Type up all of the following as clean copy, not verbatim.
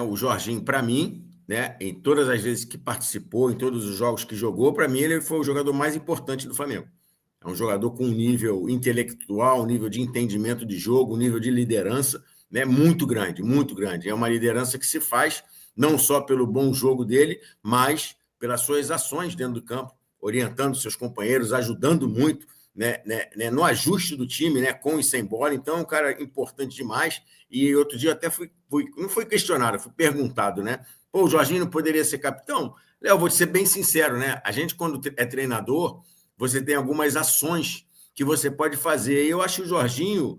O Jorginho, para mim, né, em todas as vezes que participou, em todos os jogos que jogou, para mim ele foi o jogador mais importante do Flamengo. É um jogador com um nível intelectual, um nível de entendimento de jogo, um nível de liderança, né, muito grande, muito grande. É uma liderança que se faz não só pelo bom jogo dele, mas pelas suas ações dentro do campo, orientando seus companheiros, ajudando muito, né, no ajuste do time, né, com e sem bola. Então, é um cara importante demais. E outro dia até não fui questionado, fui perguntado, né? Pô, o Jorginho não poderia ser capitão? Léo, vou te ser bem sincero, né? A gente, quando é treinador, você tem algumas ações que você pode fazer. E eu acho que o Jorginho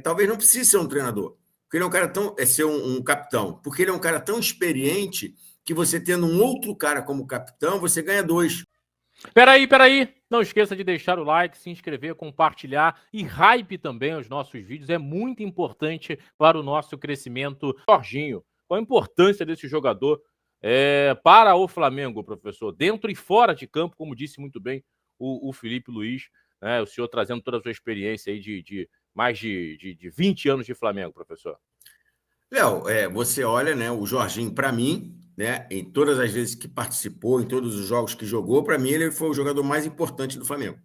talvez não precise ser um treinador, porque ele é um cara ser um capitão, porque ele é um cara tão experiente que você tendo um outro cara como capitão, você ganha dois. Peraí. Não esqueça de deixar o like, se inscrever, compartilhar e hype também os nossos vídeos. É muito importante para o nosso crescimento. Jorginho, qual a importância desse jogador para o Flamengo, professor? Dentro e fora de campo, como disse muito bem o Felipe Luiz, né? O senhor trazendo toda a sua experiência aí de mais de 20 anos de Flamengo, professor. Léo, você olha, né, o Jorginho, para mim, né, em todas as vezes que participou, em todos os jogos que jogou, para mim ele foi o jogador mais importante do Flamengo.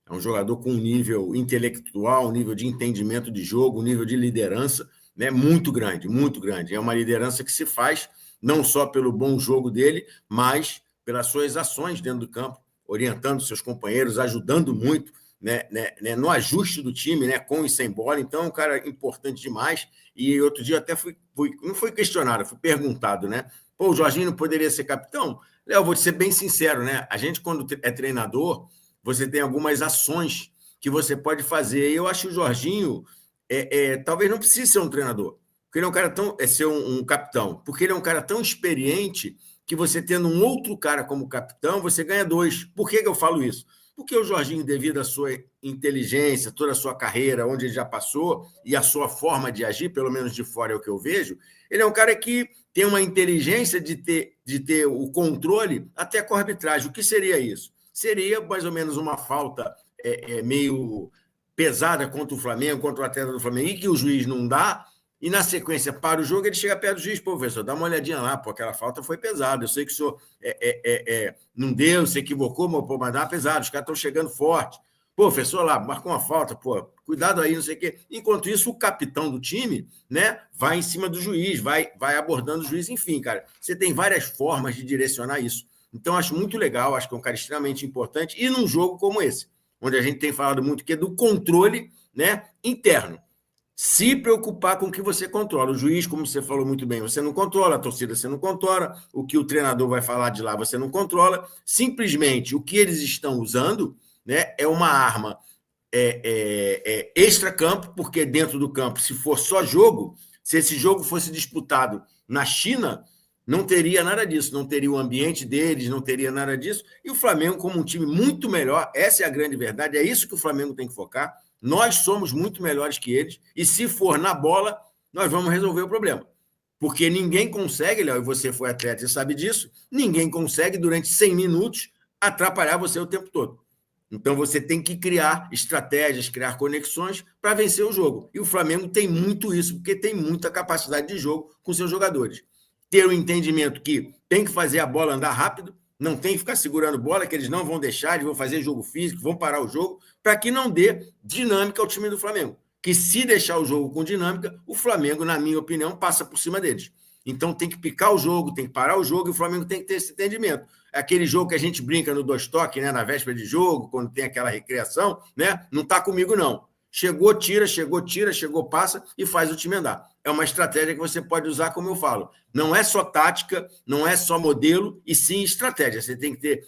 É um jogador com um nível intelectual, um nível de entendimento de jogo, um nível de liderança, né, muito grande, muito grande. É uma liderança que se faz não só pelo bom jogo dele, mas pelas suas ações dentro do campo, orientando seus companheiros, ajudando muito, né, no ajuste do time, né, com e sem bola. Então, é um cara importante demais. E outro dia até não fui questionado, fui perguntado, né? Pô, o Jorginho não poderia ser capitão? Léo, vou te ser bem sincero, né? A gente, quando é treinador, você tem algumas ações que você pode fazer. E eu acho que o Jorginho talvez não precise ser um treinador, porque ele é um cara ser um capitão, porque ele é um cara tão experiente que você tendo um outro cara como capitão, você ganha dois. Por que eu falo isso? Porque o Jorginho, devido à sua inteligência, toda a sua carreira, onde ele já passou, e a sua forma de agir, pelo menos de fora é o que eu vejo, ele é um cara que tem uma inteligência de ter o controle até com a arbitragem. O que seria isso? Seria mais ou menos uma falta meio pesada contra o Flamengo, contra o atleta do Flamengo, e que o juiz não dá, e na sequência para o jogo, ele chega perto do juiz, pô, professor, dá uma olhadinha lá, pô, aquela falta foi pesada, eu sei que o senhor não deu, se equivocou, mas dá pesado, os caras estão chegando forte. Pô, professor lá, marcou uma falta, pô, cuidado aí, não sei o quê. Enquanto isso, o capitão do time, né, vai em cima do juiz, vai abordando o juiz, enfim, cara, você tem várias formas de direcionar isso. Então, acho muito legal, acho que é um cara extremamente importante, e num jogo como esse, onde a gente tem falado muito que é do controle, né, interno. Se preocupar com o que você controla. O juiz, como você falou muito bem, você não controla, a torcida você não controla, o que o treinador vai falar de lá você não controla. Simplesmente o que eles estão usando, né, é uma arma extra-campo, porque dentro do campo, se for só jogo, se esse jogo fosse disputado na China, não teria nada disso, não teria o ambiente deles, não teria nada disso. E o Flamengo, como um time muito melhor, essa é a grande verdade, é isso que o Flamengo tem que focar. Nós somos muito melhores que eles, e se for na bola, nós vamos resolver o problema. Porque ninguém consegue, Léo, e você foi atleta e sabe disso, ninguém consegue, durante 100 minutos, atrapalhar você o tempo todo. Então, você tem que criar estratégias, criar conexões para vencer o jogo. E o Flamengo tem muito isso, porque tem muita capacidade de jogo com seus jogadores. Ter o entendimento que tem que fazer a bola andar rápido, não tem que ficar segurando bola, que eles não vão deixar, eles vão fazer jogo físico, vão parar o jogo, para que não dê dinâmica ao time do Flamengo. Que se deixar o jogo com dinâmica, o Flamengo, na minha opinião, passa por cima deles. Então tem que picar o jogo, tem que parar o jogo, e o Flamengo tem que ter esse entendimento. É aquele jogo que a gente brinca no dois toques, né, na véspera de jogo, quando tem aquela recreação, né? Não está comigo, não. Chegou, tira, chegou, passa e faz o time andar. É uma estratégia que você pode usar, como eu falo. Não é só tática, não é só modelo, e sim estratégia. Você tem que ter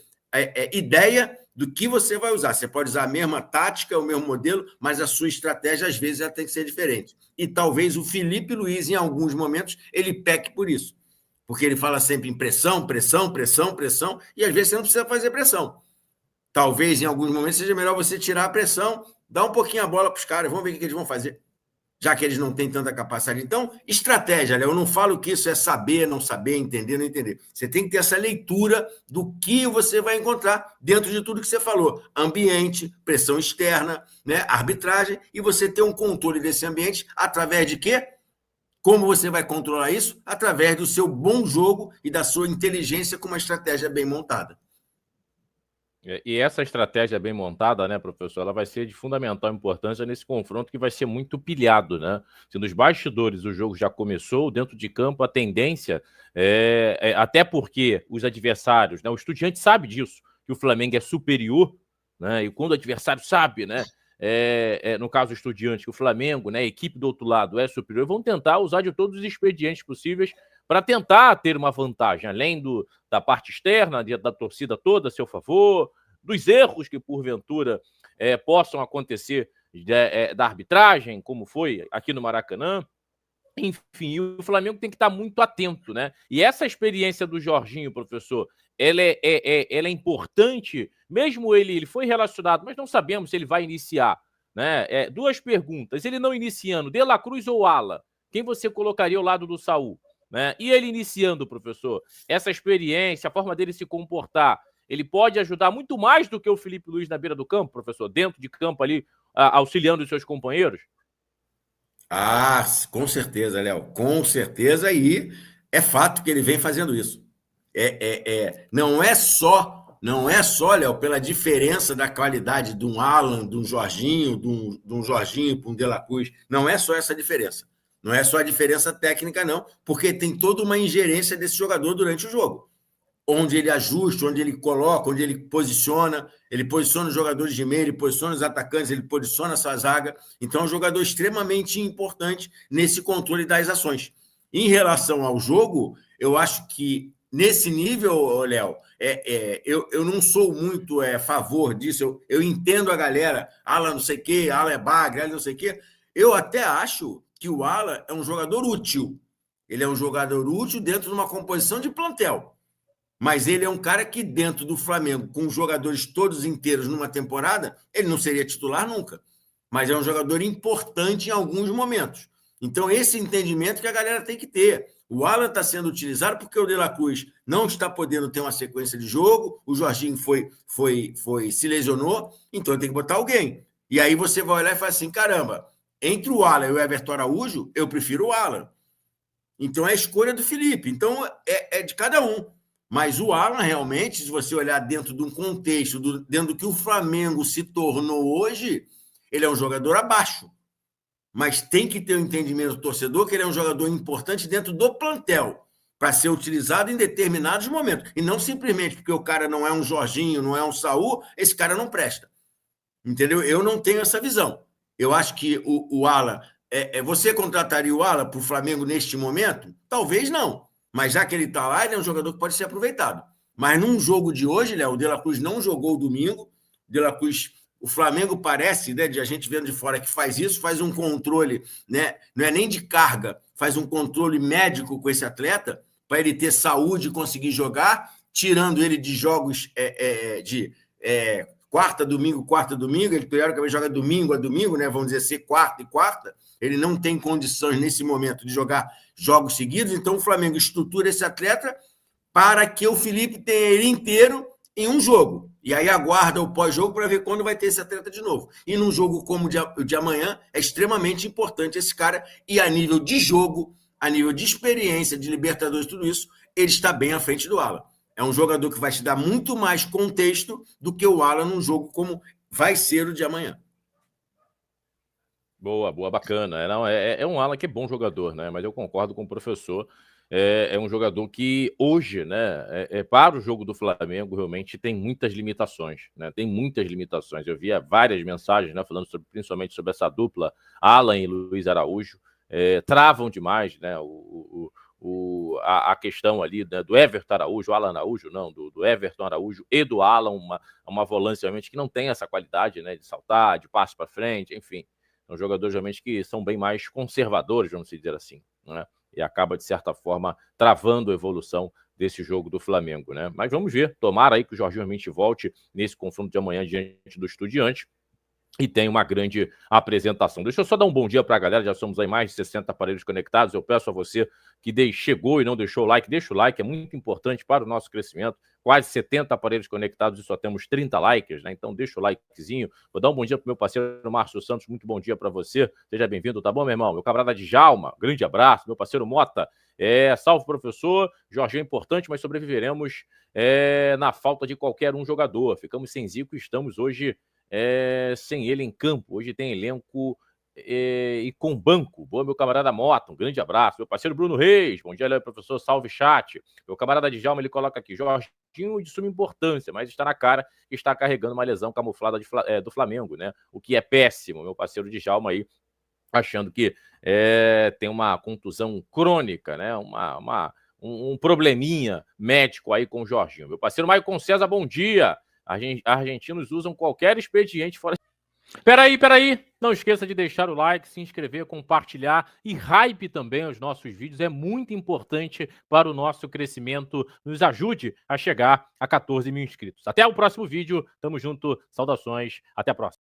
ideia do que você vai usar. Você pode usar a mesma tática, o mesmo modelo, mas a sua estratégia, às vezes, ela tem que ser diferente. E talvez o Felipe Luiz, em alguns momentos, ele peque por isso. Porque ele fala sempre em pressão, pressão, pressão, pressão, e às vezes você não precisa fazer pressão. Talvez, em alguns momentos, seja melhor você tirar a pressão, dar um pouquinho a bola para os caras, vamos ver o que eles vão fazer, já que eles não têm tanta capacidade. Então, estratégia, eu não falo que isso é saber, não saber, entender, não entender. Você tem que ter essa leitura do que você vai encontrar dentro de tudo que você falou. Ambiente, pressão externa, né, arbitragem, e você ter um controle desse ambiente através de quê? Como você vai controlar isso? Através do seu bom jogo e da sua inteligência com uma estratégia bem montada. E essa estratégia bem montada, né, professor, ela vai ser de fundamental importância nesse confronto que vai ser muito pilhado, né? Se nos bastidores o jogo já começou, dentro de campo a tendência até porque os adversários, né, o Estudiantes sabe disso, que o Flamengo é superior, né? E quando o adversário sabe, né, no caso o Estudiantes, que o Flamengo, né, a equipe do outro lado é superior, vão tentar usar de todos os expedientes possíveis para tentar ter uma vantagem, além da parte externa, da torcida toda a seu favor, dos erros que, porventura, possam acontecer da arbitragem, como foi aqui no Maracanã. Enfim, o Flamengo tem que estar muito atento, né? E essa experiência do Jorginho, professor, ela é importante, mesmo ele foi relacionado, mas não sabemos se ele vai iniciar, né? Duas perguntas. Ele não iniciando, De La Cruz ou Ala? Quem você colocaria ao lado do Saul? Né? E ele iniciando, professor, essa experiência, a forma dele se comportar, ele pode ajudar muito mais do que o Felipe Luiz na beira do campo, professor, dentro de campo ali, auxiliando os seus companheiros? Ah, com certeza, Léo, com certeza, e é fato que ele vem fazendo isso. Não é só, Léo, pela diferença da qualidade de um Alan, de um Jorginho, de um Jorginho para um De La Cruz, não é só essa diferença. Não é só a diferença técnica, não, porque tem toda uma ingerência desse jogador durante o jogo. Onde ele ajusta, onde ele coloca, onde ele posiciona os jogadores de meio, ele posiciona os atacantes, ele posiciona a sua zaga. Então, é um jogador extremamente importante nesse controle das ações. Em relação ao jogo, eu acho que nesse nível, Léo, eu não sou muito a favor disso. Eu entendo a galera, Alan não sei o quê, Alan é bagre, Alan não sei o quê. Eu até acho que o Alan é um jogador útil. Ele é um jogador útil dentro de uma composição de plantel. Mas ele é um cara que, dentro do Flamengo, com os jogadores todos inteiros numa temporada, ele não seria titular nunca. Mas é um jogador importante em alguns momentos. Então, esse entendimento que a galera tem que ter. O Alan está sendo utilizado porque o De La Cruz não está podendo ter uma sequência de jogo, o Jorginho se lesionou, então tem que botar alguém. E aí você vai olhar e fala assim, caramba, entre o Alan e o Everton Araújo, eu prefiro o Alan. Então, é a escolha do Felipe. Então, é de cada um. Mas o Alan, realmente, se você olhar dentro de um contexto, dentro do que o Flamengo se tornou hoje, ele é um jogador abaixo. Mas tem que ter o entendimento do torcedor que ele é um jogador importante dentro do plantel, para ser utilizado em determinados momentos. E não simplesmente porque o cara não é um Jorginho, não é um Saul, esse cara não presta. Entendeu? Eu não tenho essa visão. Eu acho que o Alan... você contrataria o Alan para o Flamengo neste momento? Talvez não. Mas já que ele está lá, ele é um jogador que pode ser aproveitado. Mas num jogo de hoje, Léo, o De La Cruz não jogou domingo. O De La Cruz, o Flamengo parece, né, de a gente vendo de fora que faz isso, faz um controle, né, não é nem de carga, faz um controle médico com esse atleta, para ele ter saúde e conseguir jogar, tirando ele de jogos de quarta, domingo, ele teoricamente joga domingo a domingo, né? Vamos dizer assim, quarta e quarta. Ele não tem condições nesse momento de jogar jogos seguidos, então o Flamengo estrutura esse atleta para que o Felipe tenha ele inteiro em um jogo. E aí aguarda o pós-jogo para ver quando vai ter esse atleta de novo. E num jogo como o de amanhã, é extremamente importante esse cara, e a nível de jogo, a nível de experiência, de Libertadores, tudo isso, ele está bem à frente do Alan. É um jogador que vai te dar muito mais contexto do que o Alan num jogo como vai ser o de amanhã. Boa, boa, bacana. É um Alan que é bom jogador, né? Mas eu concordo com o professor. É um jogador que hoje, né, para o jogo do Flamengo, realmente tem muitas limitações, né? Tem muitas limitações. Eu via várias mensagens, né, falando principalmente sobre essa dupla, Alan e Luiz Araújo. Travam demais, né? A questão ali, né, do Everton Araújo, Alan Araújo, não, do Everton Araújo e do Alan, uma volância realmente que não tem essa qualidade, né, de saltar, de passe para frente, enfim. São jogadores realmente que são bem mais conservadores, vamos dizer assim, né? E acaba, de certa forma, travando a evolução desse jogo do Flamengo, né? Mas vamos ver, tomara aí que o Jorginho realmente volte nesse confronto de amanhã diante do Estudiante. e tem uma grande apresentação. Deixa eu só dar um bom dia para a galera, já somos aí mais de 60 aparelhos conectados. Eu peço a você que chegou e não deixou o like, deixa o like, é muito importante para o nosso crescimento. Quase 70 aparelhos conectados e só temos 30 likes, né? Então deixa o likezinho. Vou dar um bom dia para o meu parceiro Márcio Santos, muito bom dia para você. Seja bem-vindo, tá bom, meu irmão? Meu camarada Djalma, grande abraço. Meu parceiro Mota, salve, professor. Jorginho é importante, mas sobreviveremos na falta de qualquer um jogador. Ficamos sem Zico e estamos hoje sem ele em campo. Hoje tem elenco e com banco. Boa, meu camarada Mota, um grande abraço. Meu parceiro Bruno Reis, bom dia, professor, salve chat. Meu camarada Djalma, ele coloca aqui, Jorginho de suma importância, mas está na cara que está carregando uma lesão camuflada do Flamengo, né? O que é péssimo, meu parceiro Djalma aí, achando que tem uma contusão crônica, né? Um probleminha médico aí com o Jorginho. Meu parceiro Maicon César, bom dia. Argentinos usam qualquer expediente fora. Peraí. Não esqueça de deixar o like, se inscrever, compartilhar e hype também os nossos vídeos. É muito importante para o nosso crescimento. Nos ajude a chegar a 14 mil inscritos. Até o próximo vídeo. Tamo junto. Saudações. Até a próxima.